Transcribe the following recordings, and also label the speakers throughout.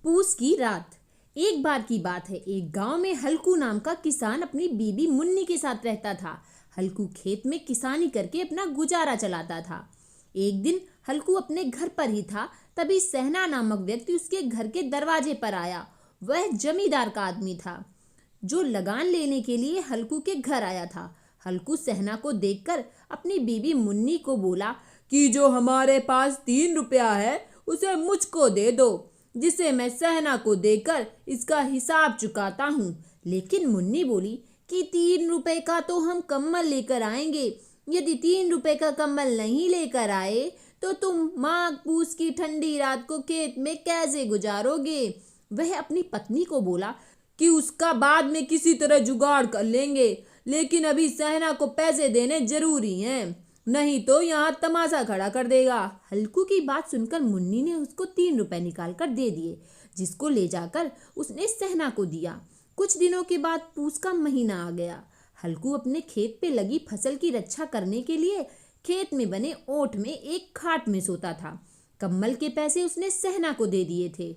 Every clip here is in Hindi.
Speaker 1: पूस की रात। एक बार की बात है, एक गांव में हल्कू नाम का किसान अपनी बीबी मुन्नी के साथ रहता था। हल्कू खेत में किसानी करके अपना गुजारा चलाता था। एक दिन हल्कू अपने घर पर ही था, तभी सहना नामक व्यक्ति उसके घर के दरवाजे पर आया। वह जमींदार का आदमी था जो लगान लेने के लिए हल्कू के घर आया था। हल्कू सहना को देखकर अपनी बीबी मुन्नी को बोला कि जो हमारे पास 3 रुपया है उसे मुझको दे दो, जिसे मैं सहना को देकर इसका हिसाब चुकाता हूँ। लेकिन मुन्नी बोली कि 3 रुपए का तो हम कम्बल लेकर आएंगे। यदि 3 रुपए का कम्बल नहीं लेकर आए तो तुम माघ पूस की ठंडी रात को खेत में कैसे गुजारोगे। वह अपनी पत्नी को बोला कि उसका बाद में किसी तरह जुगाड़ कर लेंगे, लेकिन अभी सहना को पैसे देने जरूरी हैं, नहीं तो यहाँ तमाशा खड़ा कर देगा। हल्कू की बात सुनकर मुन्नी ने उसको 3 रुपए निकाल कर दे दिए, जिसको ले जाकर उसने सहना को दिया। कुछ दिनों के बाद पूस का महीना आ गया। हल्कू अपने खेत पे लगी फसल की रक्षा करने के लिए खेत में बने ओट में एक खाट में सोता था। कम्बल के पैसे उसने सहना को दे दिए थे,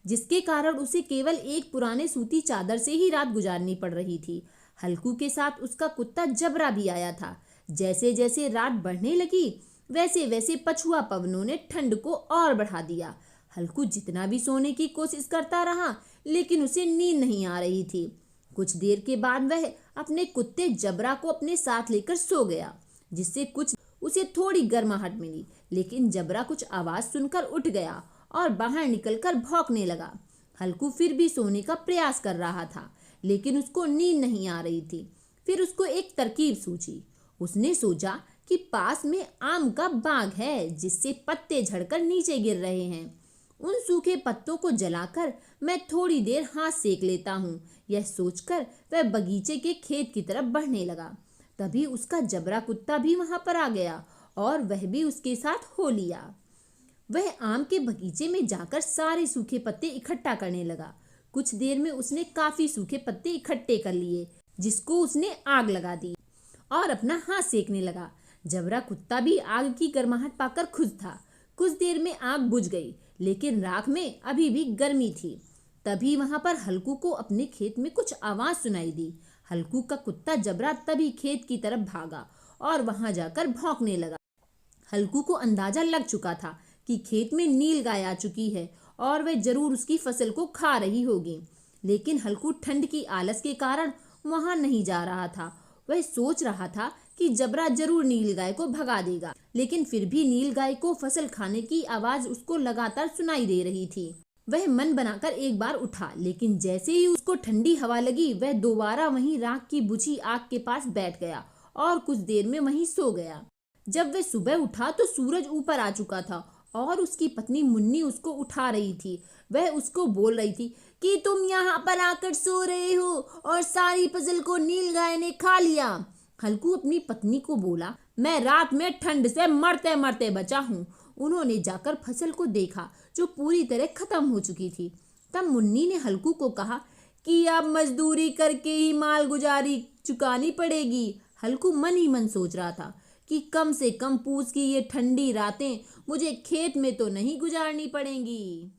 Speaker 1: जिसके कारण उसे केवल एक पुराने सूती चादर से ही रात गुजारनी पड़ रही थी। हल्कू के साथ उसका कुत्ता जबरा भी आया था। जैसे जैसे रात बढ़ने लगी वैसे वैसे पछुआ पवनों ने ठंड को और बढ़ा दिया। हल्कू जितना भी सोने की कोशिश करता रहा, लेकिन उसे नींद नहीं आ रही थी। कुछ देर के बाद वह अपने कुत्ते जबरा को अपने साथ लेकर सो गया, जिससे कुछ उसे थोड़ी गर्माहट मिली। लेकिन जबरा कुछ आवाज सुनकर उठ गया और बाहर निकलकर भौंकने लगा। हल्कू फिर भी सोने का प्रयास कर रहा था, लेकिन उसको नींद नहीं आ रही थी। फिर उसको एक तरकीब सूझी। उसने सोचा कि पास में आम का बाग है, जिससे पत्ते झड़कर नीचे गिर रहे हैं। उन सूखे पत्तों को जलाकर मैं थोड़ी देर हाथ सेक लेता हूँ। यह सोचकर वह बगीचे के खेत की तरफ बढ़ने लगा। तभी उसका जबरा कुत्ता भी वहां पर आ गया और वह भी उसके साथ हो लिया। वह आम के बगीचे में जाकर सारे सूखे पत्ते इकट्ठा करने लगा। कुछ देर में उसने काफी सूखे पत्ते इकट्ठे कर लिए, जिसको उसने आग लगा दी और अपना हाथ सेकने लगा। जबरा कुत्ता भी आग की गर्माहट पाकर खुश था। कुछ देर में आग बुझ गई, लेकिन राख में अभी भी गर्मी थी। तभी वहां पर हल्कू को अपने खेत में कुछ आवाज सुनाई दी। हल्कू का कुत्ता जबरा तभी खेत की तरफ भागा और वहां जाकर भौंकने लगा। हल्कू को अंदाजा लग चुका था कि खेत में नील गाय आ चुकी है और वह जरूर उसकी फसल को खा रही होगी। लेकिन हल्कू ठंड की आलस के कारण वहां नहीं जा रहा था। वह सोच रहा था कि जबरा जरूर नील गाय को भगा देगा, लेकिन फिर भी नील गाय को फसल खाने की आवाज उसको लगातार सुनाई दे रही थी। वह मन बनाकर एक बार उठा, लेकिन जैसे ही उसको ठंडी हवा लगी वह दोबारा वहीं राख की बुझी आग के पास बैठ गया और कुछ देर में वहीं सो गया। जब वह सुबह उठा तो सूरज ऊपर आ चुका था और उसकी पत्नी मुन्नी उसको उठा रही थी। वह उसको बोल रही थी कि तुम यहाँ पर आकर सो रहे हो और सारी फसल को नील गाय ने खा लिया। हल्कू अपनी पत्नी को बोला, मैं रात में ठंड से मरते मरते बचा हूँ। उन्होंने जाकर फसल को देखा जो पूरी तरह खत्म हो चुकी थी। तब मुन्नी ने हल्कू को कहा कि अब मजदूरी करके ही माल गुजारी चुकानी पड़ेगी। हल्कू मन ही मन सोच रहा था कि कम से कम पूस की ये ठंडी रातें मुझे खेत में तो नहीं गुजारनी पड़ेंगी।